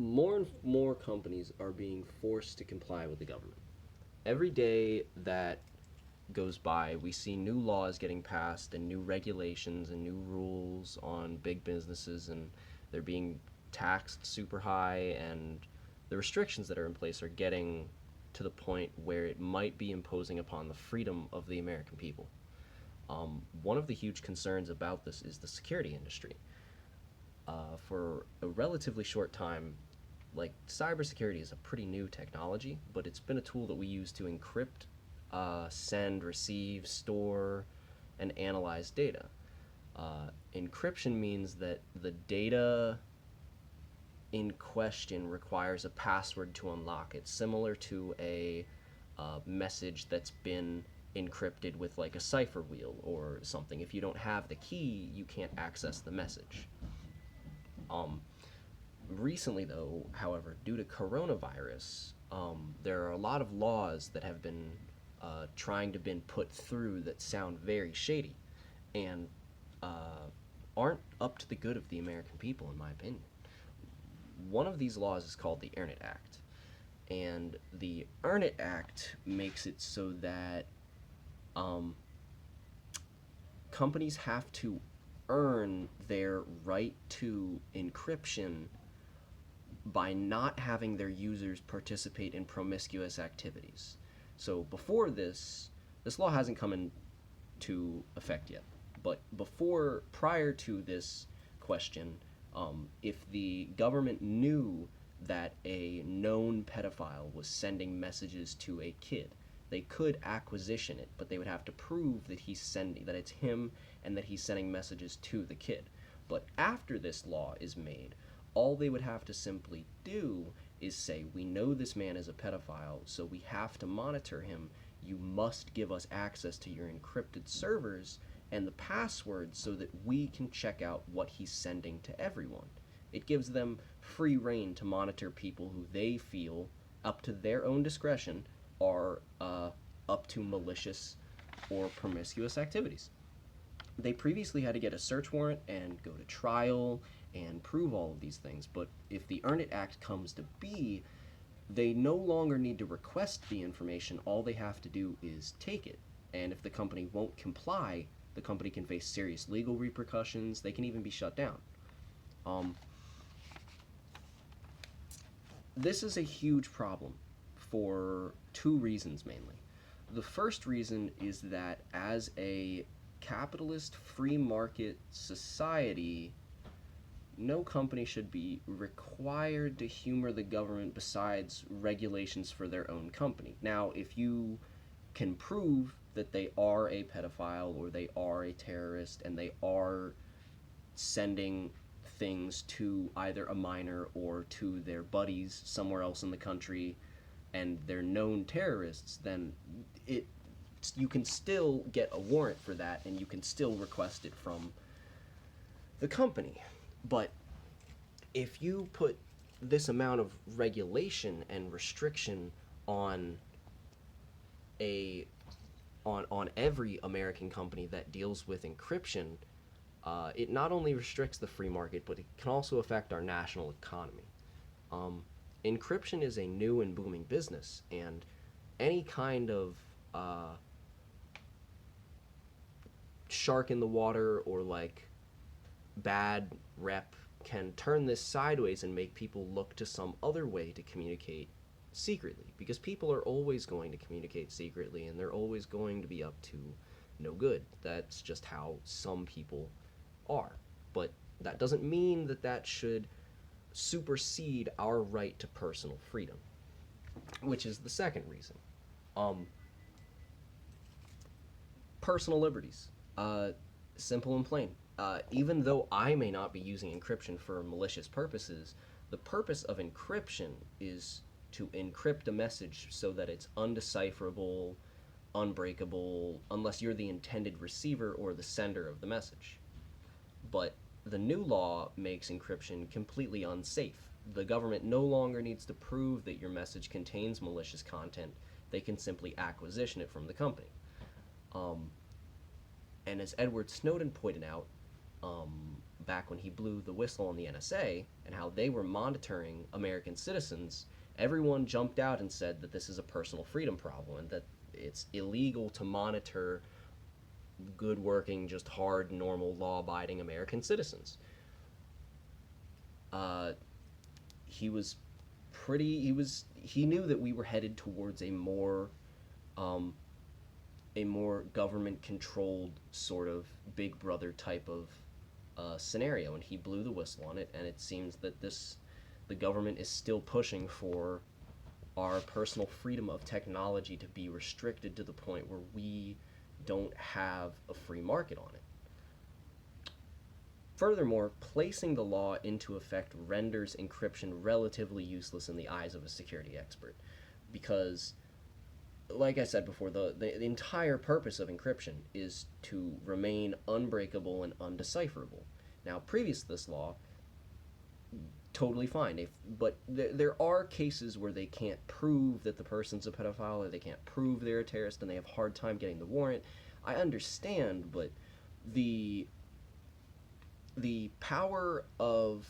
More and more companies are being forced to comply with the government. Every day that goes by, we see new laws getting passed and new regulations and new rules on big businesses, and they're being taxed super high, and the restrictions that are in place are getting to the point where it might be imposing upon the freedom of the American people. One of the huge concerns about this is the security industry. For a relatively short time, like cybersecurity is a pretty new technology, but it's been a tool that we use to encrypt, send, receive, store, and analyze data. Encryption means that the data in question requires a password to unlock it, similar to a message that's been encrypted with like a cipher wheel or something. If you don't have the key, you can't access the message. Um, Recently, though, however, due to coronavirus, there are a lot of laws that have been trying to been put through that sound very shady and aren't up to the good of the American people, in my opinion. One of these laws is called the Earn It Act, and the Earn It Act makes it so that um, companies have to earn their right to encryption by not having their users participate in promiscuous activities. So before this law hasn't come into effect yet. But prior to this question, if the government knew that a known pedophile was sending messages to a kid, they could acquisition it, but they would have to prove that it's him and that he's sending messages to the kid. But after this law is made, all they would have to simply do is say, we know this man is a pedophile, so we have to monitor him. You must give us access to your encrypted servers and the password so that we can check out what he's sending to everyone. It gives them free reign to monitor people who they feel, up to their own discretion, are up to malicious or promiscuous activities. They previously had to get a search warrant and go to trial and prove all of these things, but if the Earn It Act comes to be, they no longer need to request the information. All they have to do is take it. And if the company won't comply, the company can face serious legal repercussions. They can even be shut down. Um, this is a huge problem for two reasons mainly. The first reason is that as a capitalist free market society, no company should be required to humor the government besides regulations for their own company. Now, if you can prove that they are a pedophile or they are a terrorist and they are sending things to either a minor or to their buddies somewhere else in the country and they're known terrorists, then it you can still get a warrant for that and you can still request it from the company. But if you put this amount of regulation and restriction on a on every American company that deals with encryption, it not only restricts the free market, but it can also affect our national economy. Um, Encryption is a new and booming business, and any kind of shark in the water or like bad rep can turn this sideways and make people look to some other way to communicate secretly, because people are always going to communicate secretly and they're always going to be up to no good. That's just how some people are. But that doesn't mean that that should supersede our right to personal freedom, which is the second reason. Um, Personal liberties. Simple and plain. Even though I may not be using encryption for malicious purposes, the purpose of encryption is to encrypt a message so that it's undecipherable, unbreakable, unless you're the intended receiver or the sender of the message. But the new law makes encryption completely unsafe. The government no longer needs to prove that your message contains malicious content. They can simply acquisition it from the company. Um, and as Edward Snowden pointed out, back when he blew the whistle on the NSA and how they were monitoring American citizens, everyone jumped out and said that this is a personal freedom problem and that it's illegal to monitor good working, just hard, normal, law abiding American citizens. Uh, he was he knew that we were headed towards um, a more government controlled sort of Big Brother type of scenario, and he blew the whistle on it. And it seems that the government is still pushing for our personal freedom of technology to be restricted to the point where we don't have a free market on it. Furthermore, placing the law into effect renders encryption relatively useless in the eyes of a security expert because, like I said before, the entire purpose of encryption is to remain unbreakable and undecipherable. Now, previous to this law, totally fine. But there are cases where they can't prove that the person's a pedophile or they can't prove they're a terrorist and they have a hard time getting the warrant. I understand, but the power of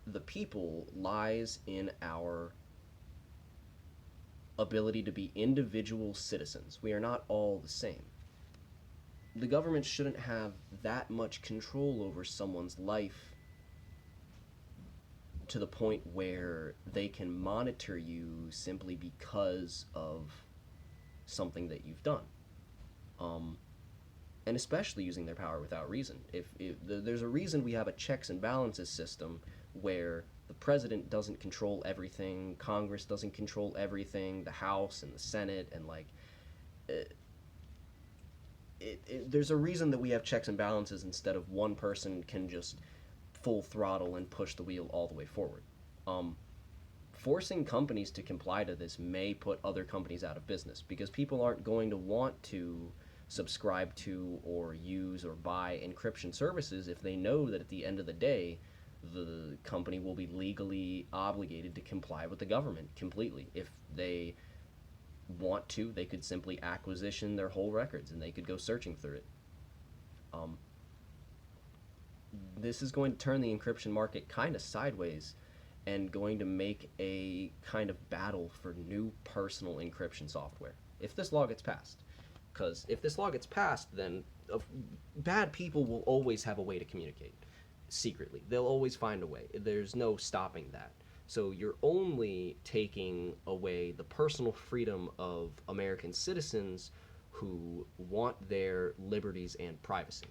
the people lies in our ability to be individual citizens. We are not all the same. The government shouldn't have that much control over someone's life to the point where they can monitor you simply because of something that you've done. And especially using their power without reason. If there's a reason we have a checks and balances system where the president doesn't control everything, Congress doesn't control everything, the House and the Senate, and like, there's a reason that we have checks and balances instead of one person can just full throttle and push the wheel all the way forward. Forcing companies to comply to this may put other companies out of business because people aren't going to want to subscribe to or use or buy encryption services if they know that at the end of the day the company will be legally obligated to comply with the government completely. If they want to, they could simply acquisition their whole records and they could go searching through it. This is going to turn the encryption market kind of sideways and going to make a kind of battle for new personal encryption software if this law gets passed. Because if this law gets passed, then bad people will always have a way to communicate secretly. They'll always find a way. There's no stopping that. So you're only taking away the personal freedom of American citizens who want their liberties and privacy.